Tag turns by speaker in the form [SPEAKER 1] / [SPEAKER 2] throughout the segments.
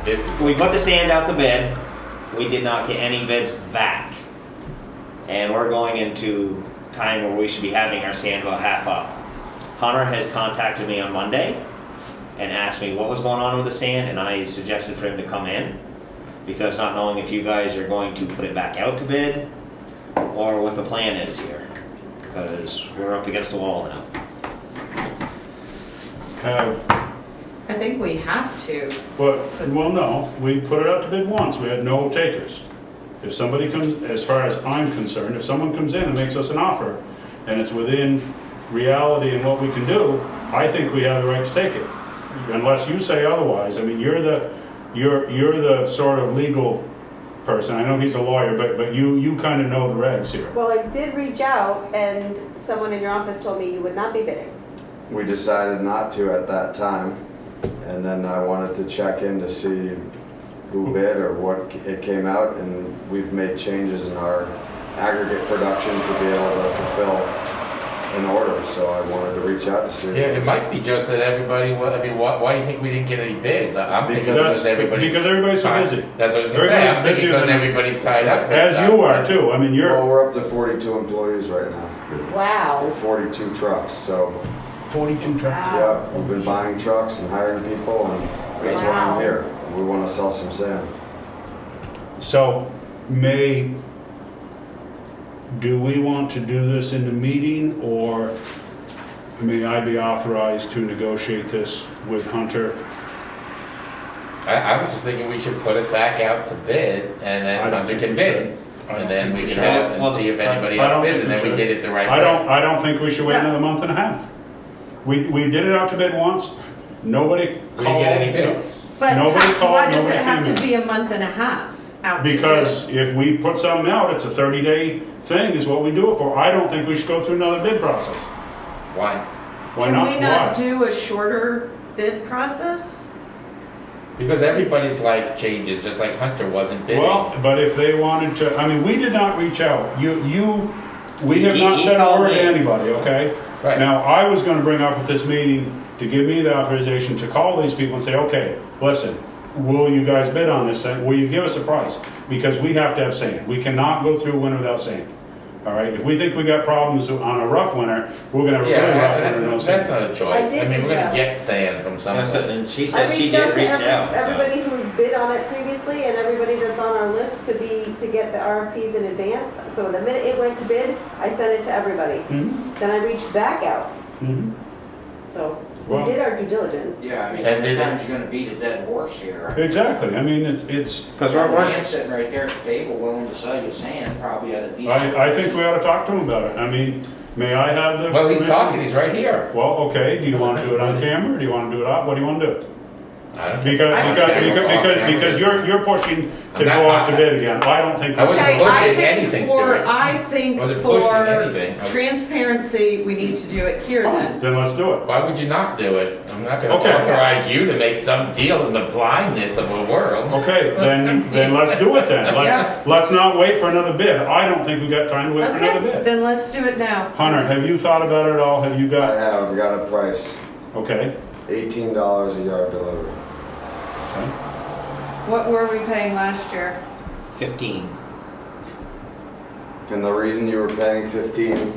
[SPEAKER 1] this is.
[SPEAKER 2] We put the sand out to bid. We did not get any bids back. And we're going into time where we should be having our sand about half up. Hunter has contacted me on Monday and asked me what was going on with the sand, and I suggested for him to come in, because not knowing if you guys are going to put it back out to bid or what the plan is here, because we're up against the wall now.
[SPEAKER 3] I think we have to.
[SPEAKER 4] Well, no, we put it out to bid once, we had no takers. If somebody comes, as far as I'm concerned, if someone comes in and makes us an offer, and it's within reality and what we can do, I think we have the right to take it. Unless you say otherwise. I mean, you're the sort of legal person. I know he's a lawyer, but you kind of know the regs here.
[SPEAKER 5] Well, I did reach out, and someone in your office told me you would not be bidding.
[SPEAKER 6] We decided not to at that time, and then I wanted to check in to see who bid or what it came out, and we've made changes in our aggregate production to be able to fulfill an order, so I wanted to reach out to see.
[SPEAKER 1] Yeah, it might be just that everybody, I mean, why do you think we didn't get any bids? I'm thinking because everybody's
[SPEAKER 4] so busy.
[SPEAKER 1] That's what I was gonna say, I'm thinking because everybody's tied up.
[SPEAKER 4] As you are too, I mean,
[SPEAKER 6] Well, we're up to 42 employees right now.
[SPEAKER 5] Wow.
[SPEAKER 6] 42 trucks, so.
[SPEAKER 4] 42 trucks.
[SPEAKER 6] Yeah, we've been buying trucks and hiring people, and that's why I'm here. We want to sell some sand.
[SPEAKER 4] So, do we want to do this in the meeting, or may I be authorized to negotiate this with Hunter?
[SPEAKER 1] I was just thinking we should put it back out to bid, and then Hunter can bid. And then we can have, and see if anybody else bids, and then we did it the right way.
[SPEAKER 4] I don't think we should wait another month and a half. We did it out to bid once, nobody called.
[SPEAKER 1] We didn't get any bids.
[SPEAKER 3] But
[SPEAKER 4] Nobody called,
[SPEAKER 3] why does it
[SPEAKER 4] nobody
[SPEAKER 3] have
[SPEAKER 4] came
[SPEAKER 3] to
[SPEAKER 4] in.
[SPEAKER 3] be a month and a half out to
[SPEAKER 4] Because
[SPEAKER 3] bid?
[SPEAKER 4] if we put something out, it's a 30-day thing is what we do it for. I don't think we should go through another bid process.
[SPEAKER 1] Why?
[SPEAKER 4] Why not?
[SPEAKER 3] Can we not
[SPEAKER 4] Why?
[SPEAKER 3] do a shorter bid process?
[SPEAKER 1] Because everybody's life changes, just like Hunter wasn't bidding.
[SPEAKER 4] Well, but if they wanted to, I mean, we did not reach out. We have not
[SPEAKER 2] He
[SPEAKER 4] said a
[SPEAKER 2] called
[SPEAKER 4] word to
[SPEAKER 2] me.
[SPEAKER 4] anybody, okay?
[SPEAKER 1] Right.
[SPEAKER 4] Now, I was gonna bring up at this meeting to give me the authorization to call these people and say, okay, listen, will you guys bid on this thing? Will you give us a price? Because we have to have sand. We cannot go through a winter without sand. All right, if we think we got problems on a rough winter, we're gonna have a really rough winter, no
[SPEAKER 1] that's
[SPEAKER 4] sand.
[SPEAKER 1] not a choice.
[SPEAKER 5] I did
[SPEAKER 1] mean, we're
[SPEAKER 5] reach
[SPEAKER 1] gonna
[SPEAKER 5] out.
[SPEAKER 1] get sand from
[SPEAKER 2] Yeah, so-
[SPEAKER 1] somewhere.
[SPEAKER 2] and she
[SPEAKER 5] I
[SPEAKER 2] said she
[SPEAKER 5] reached out
[SPEAKER 2] did
[SPEAKER 5] to
[SPEAKER 2] reach out. so.
[SPEAKER 5] everybody who's bid on it previously, and everybody that's on our list to get the RFPs in advance. So the minute it went to bid, I sent it to everybody.
[SPEAKER 4] Mhm,
[SPEAKER 5] Then I reached back out.
[SPEAKER 4] mhm.
[SPEAKER 5] So
[SPEAKER 4] Well-
[SPEAKER 5] we did our due diligence.
[SPEAKER 7] Yeah, I mean,
[SPEAKER 1] And
[SPEAKER 7] how many
[SPEAKER 1] did it-
[SPEAKER 7] times you gonna beat a dead horse here?
[SPEAKER 4] Exactly, I mean, it's,
[SPEAKER 2] Cause we're,
[SPEAKER 7] Man sitting right there at the table willing to sell you sand, probably at a decent.
[SPEAKER 4] I think we ought to talk to him about it. I mean, may I have the
[SPEAKER 1] Well, he's
[SPEAKER 4] permission?
[SPEAKER 1] talking, he's right here.
[SPEAKER 4] Well, okay, do you want to do it on camera, or do you want to do it off, what do you want to do?
[SPEAKER 1] I don't
[SPEAKER 4] Because you're pushing to
[SPEAKER 1] I'm not-
[SPEAKER 4] go out to bid again, I don't think.
[SPEAKER 1] I wasn't
[SPEAKER 3] Okay,
[SPEAKER 1] pushing
[SPEAKER 3] I
[SPEAKER 1] anything
[SPEAKER 3] think
[SPEAKER 1] to
[SPEAKER 3] for,
[SPEAKER 1] it.
[SPEAKER 3] I think
[SPEAKER 1] Wasn't pushing
[SPEAKER 3] for
[SPEAKER 1] anything. I was-
[SPEAKER 3] transparency, we need to do it here
[SPEAKER 4] Fine,
[SPEAKER 3] then.
[SPEAKER 4] then let's do it.
[SPEAKER 1] Why would you not do it? I'm not gonna
[SPEAKER 4] Okay.
[SPEAKER 1] authorize you to make some deal in the blindness of a world.
[SPEAKER 4] Okay, then let's do it then, let's not wait for another bid, I don't think we got time to wait for another
[SPEAKER 3] Okay,
[SPEAKER 4] bid.
[SPEAKER 3] then let's do it now.
[SPEAKER 4] Hunter, have you thought about it at all, have you
[SPEAKER 6] I
[SPEAKER 4] got,
[SPEAKER 6] have got a price,
[SPEAKER 4] okay,
[SPEAKER 6] $18 a yard delivery.
[SPEAKER 3] What were we paying last year?
[SPEAKER 2] 15.
[SPEAKER 6] And the reason you were paying 15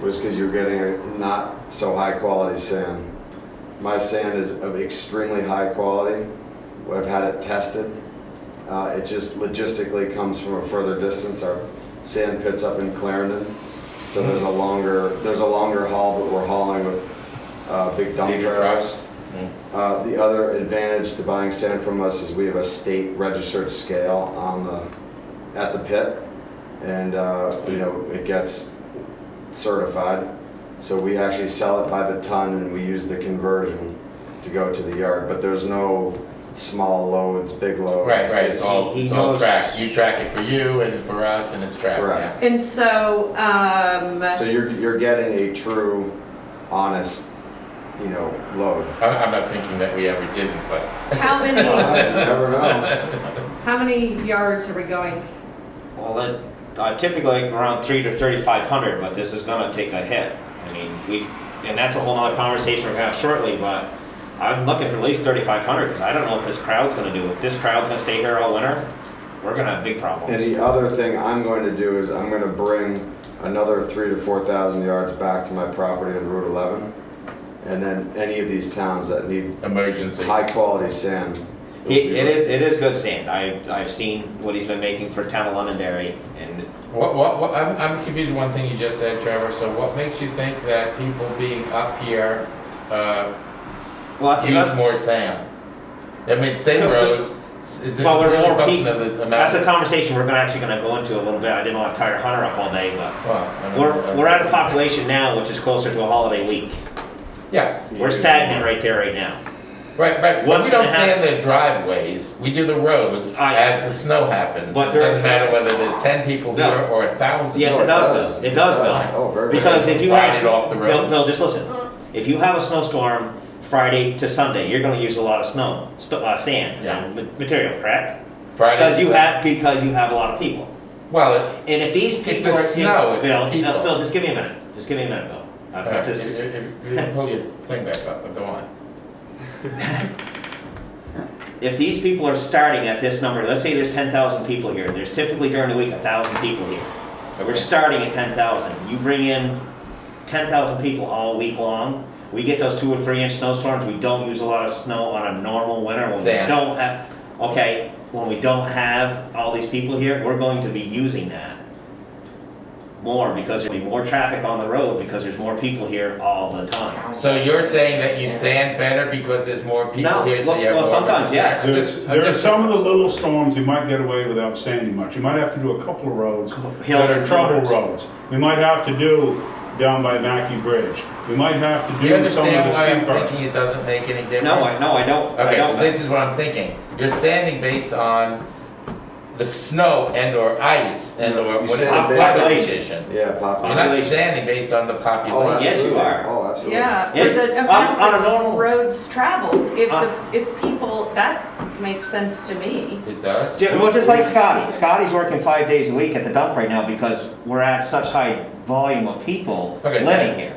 [SPEAKER 6] was because you're getting a not so high quality sand. My sand is of extremely high quality. I've had it tested. It just logistically comes from a further distance. Our sand pit's up in Clarendon, so there's a longer haul, but we're hauling with big dump
[SPEAKER 1] Bigger
[SPEAKER 6] trailers. The other advantage to buying sand from us is we have a state registered scale at the pit, and it gets certified. So we actually sell it by the ton, and we use the conversion to go to the yard. But there's no small loads, big loads.
[SPEAKER 1] Right, it's all
[SPEAKER 2] He knows-
[SPEAKER 1] tracked. You track it for you and for us, and it's tracked.
[SPEAKER 6] Correct.
[SPEAKER 3] And so,
[SPEAKER 6] So you're getting a true, honest, load.
[SPEAKER 1] I'm not thinking that we ever didn't, but
[SPEAKER 3] how
[SPEAKER 6] You
[SPEAKER 3] many,
[SPEAKER 6] never know.
[SPEAKER 3] how many yards are we going?
[SPEAKER 2] Well, typically around 3 to 3,500, but this is gonna take a hit. I mean, and that's a whole nother conversation we're gonna have shortly, but I'm looking for at least 3,500, because I don't know what this crowd's gonna do. If this crowd's gonna stay here all winter, we're gonna have big
[SPEAKER 6] And
[SPEAKER 2] problems.
[SPEAKER 6] the other thing I'm going to do is I'm gonna bring another 3,000 to 4,000 yards back to my property on Route 11. And then any of these towns that need
[SPEAKER 1] Emergency.
[SPEAKER 6] high quality sand.
[SPEAKER 2] It is good sand. I've seen what he's been making for town of Londonderry, and
[SPEAKER 1] What, I'm confused with one thing you just said, Trevor, so what makes you think that people being up here,
[SPEAKER 2] well,
[SPEAKER 1] use
[SPEAKER 2] that's,
[SPEAKER 1] more sand? I mean, same roads, it's
[SPEAKER 2] well, we're
[SPEAKER 1] really a
[SPEAKER 2] more
[SPEAKER 1] function
[SPEAKER 2] people.
[SPEAKER 1] of the amount.
[SPEAKER 2] That's a conversation we're actually gonna go into a little bit. I didn't want to tire Hunter up all day, but
[SPEAKER 1] Well, I mean,
[SPEAKER 2] we're at a population now which is closer to a holiday week.
[SPEAKER 1] Yeah,
[SPEAKER 2] We're stagnant right there right now.
[SPEAKER 1] right, but
[SPEAKER 2] What's
[SPEAKER 1] we don't
[SPEAKER 2] gonna happen-
[SPEAKER 1] sand the driveways, we do the roads as the snow happens.
[SPEAKER 2] But
[SPEAKER 1] It
[SPEAKER 2] there-
[SPEAKER 1] doesn't matter whether there's 10 people
[SPEAKER 2] No.
[SPEAKER 1] here or 1,000.
[SPEAKER 2] Yes,
[SPEAKER 6] No,
[SPEAKER 2] it does, Bill. It does, Bill.
[SPEAKER 6] Oh, very good.
[SPEAKER 2] Because if you
[SPEAKER 1] Ride
[SPEAKER 2] have,
[SPEAKER 1] it off the road.
[SPEAKER 2] Bill, just listen. If you have a snowstorm Friday to Sunday, you're gonna use a lot of sand,
[SPEAKER 1] Yeah.
[SPEAKER 2] material, correct?
[SPEAKER 1] Friday
[SPEAKER 2] Because you
[SPEAKER 1] to
[SPEAKER 2] have a lot of people.
[SPEAKER 1] Well,
[SPEAKER 2] And if these
[SPEAKER 1] If
[SPEAKER 2] people
[SPEAKER 1] the
[SPEAKER 2] are,
[SPEAKER 1] snow, if
[SPEAKER 2] Bill,
[SPEAKER 1] the people-
[SPEAKER 2] Bill, just give me a minute. Just give me a minute, Bill. I've got this.
[SPEAKER 1] if you pull your thing back up, but go on.
[SPEAKER 2] If these people are starting at this number, let's say there's 10,000 people here. There's typically during the week 1,000 people here. But we're starting at 10,000. You bring in 10,000 people all week long. We get those 2 or 3 inch snowstorms. We don't use a lot of snow on a normal winter when
[SPEAKER 1] Sand.
[SPEAKER 2] we don't have. Okay, when we don't have all these people here, we're going to be using that more because there'll be more traffic on the road because there's more people here all the time.
[SPEAKER 1] So you're saying that you sand better because there's more people
[SPEAKER 2] No,
[SPEAKER 1] here, so you have
[SPEAKER 2] well,
[SPEAKER 1] more.
[SPEAKER 2] sometimes, yes.
[SPEAKER 4] There's some of the little storms you might get away without sanding much. You might have to do a couple of roads
[SPEAKER 2] Hills
[SPEAKER 4] that are
[SPEAKER 2] and
[SPEAKER 4] trouble
[SPEAKER 2] corners.
[SPEAKER 4] roads. We might have to do down by Mackey Bridge. We might have to
[SPEAKER 1] Do you
[SPEAKER 4] do some of
[SPEAKER 1] understand
[SPEAKER 4] the
[SPEAKER 1] why I'm
[SPEAKER 4] steep parts.
[SPEAKER 1] thinking it doesn't make any difference?
[SPEAKER 2] No, I don't. I
[SPEAKER 1] Okay,
[SPEAKER 2] don't.
[SPEAKER 1] well, this is what I'm thinking. You're sanding based on the snow and or ice and or
[SPEAKER 6] You
[SPEAKER 1] what
[SPEAKER 6] sand
[SPEAKER 1] weather
[SPEAKER 6] based
[SPEAKER 2] on-
[SPEAKER 1] conditions.
[SPEAKER 6] Yeah,
[SPEAKER 1] You're
[SPEAKER 6] population.
[SPEAKER 1] not sanding based on the
[SPEAKER 6] Oh,
[SPEAKER 1] population.
[SPEAKER 2] Yes, you
[SPEAKER 6] absolutely.
[SPEAKER 2] are.
[SPEAKER 6] Oh, absolutely.
[SPEAKER 3] Yeah, for
[SPEAKER 2] It-
[SPEAKER 3] the
[SPEAKER 2] on
[SPEAKER 3] amount
[SPEAKER 2] a
[SPEAKER 3] that
[SPEAKER 2] normal-
[SPEAKER 3] roads traveled,
[SPEAKER 2] On-
[SPEAKER 3] if people, that makes sense to me.
[SPEAKER 1] It does?
[SPEAKER 2] Well, just like Scotty. Scotty's working 5 days a week at the dump right now because we're at such high volume of people
[SPEAKER 1] Okay,
[SPEAKER 2] living here.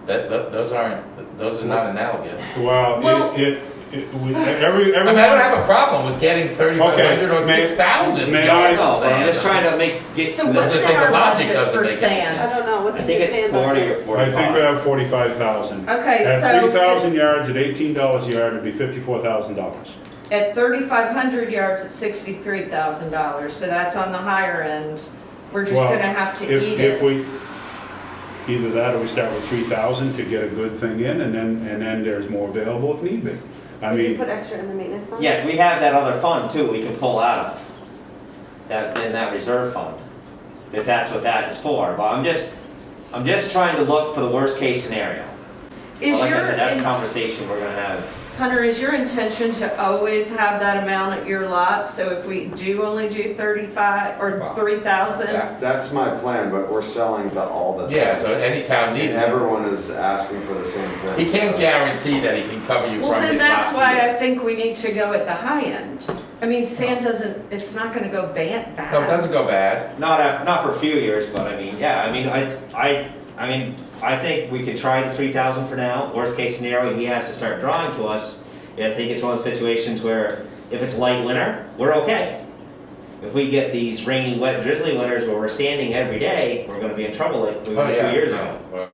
[SPEAKER 1] Those are not analogous.
[SPEAKER 4] Well,
[SPEAKER 3] Well-
[SPEAKER 4] every.
[SPEAKER 1] I mean, I don't have a problem with getting 3,500 or
[SPEAKER 4] may-
[SPEAKER 1] 6,000
[SPEAKER 4] may
[SPEAKER 1] yards
[SPEAKER 4] I-
[SPEAKER 1] of
[SPEAKER 2] No, but I'm
[SPEAKER 1] sand.
[SPEAKER 2] just trying to get.
[SPEAKER 3] So
[SPEAKER 1] Let's
[SPEAKER 3] what's
[SPEAKER 1] just
[SPEAKER 3] in
[SPEAKER 1] say the
[SPEAKER 3] our
[SPEAKER 1] logic
[SPEAKER 3] budget
[SPEAKER 1] doesn't
[SPEAKER 3] for
[SPEAKER 1] make any
[SPEAKER 3] sand?
[SPEAKER 5] I don't know,
[SPEAKER 2] I
[SPEAKER 5] what's in
[SPEAKER 2] think
[SPEAKER 5] your
[SPEAKER 2] it's
[SPEAKER 5] sand
[SPEAKER 2] 40 or
[SPEAKER 5] budget?
[SPEAKER 2] 45.
[SPEAKER 4] I think we have 45,000.
[SPEAKER 3] Okay,
[SPEAKER 4] At
[SPEAKER 3] so
[SPEAKER 4] 3,000 yards at $18 a yard, it'd be $54,000.
[SPEAKER 3] at 3,500 yards, it's $63,000, so that's on the higher end. We're just
[SPEAKER 4] Well,
[SPEAKER 3] gonna have to eat
[SPEAKER 4] If
[SPEAKER 3] it.
[SPEAKER 4] we, either that or we start with 3,000 to get a good thing in, and then there's more available if need be. I
[SPEAKER 5] Did you
[SPEAKER 4] mean,
[SPEAKER 5] put extra in the maintenance fund?
[SPEAKER 2] Yes, we have that other fund too we can pull out of. In that reserve fund. If that's what that is for. But I'm just trying to look for the worst case scenario.
[SPEAKER 3] Is
[SPEAKER 2] But like
[SPEAKER 3] your,
[SPEAKER 2] I said, that's a
[SPEAKER 3] in-
[SPEAKER 2] conversation we're gonna have.
[SPEAKER 3] Hunter, is your intention to always have that amount at your lot? So if we do only do 35 or
[SPEAKER 1] Wow.
[SPEAKER 3] 3,000?
[SPEAKER 1] Yeah.
[SPEAKER 6] That's my plan, but we're selling to all the towns.
[SPEAKER 1] Yeah, so any town
[SPEAKER 6] And
[SPEAKER 1] needs it.
[SPEAKER 6] everyone is asking for the same thing.
[SPEAKER 1] He can't guarantee that he can cover you
[SPEAKER 3] Well,
[SPEAKER 1] from
[SPEAKER 3] then
[SPEAKER 1] his
[SPEAKER 3] that's
[SPEAKER 1] lot
[SPEAKER 3] why
[SPEAKER 1] here.
[SPEAKER 3] I think we need to go at the high end. I mean, sand doesn't, it's not gonna go bad.
[SPEAKER 1] No, it doesn't go bad.
[SPEAKER 2] Not for a few years, but I mean, yeah, I mean, I think we could try the 3,000 for now. Worst case scenario, he has to start drawing to us. I think it's one of the situations where if it's light winter, we're okay. If we get these rainy, wet, drizzly winters where we're sanding every day, we're gonna be in trouble like we
[SPEAKER 1] Oh,
[SPEAKER 2] were
[SPEAKER 1] yeah.
[SPEAKER 2] 2 years ago.
[SPEAKER 1] Well,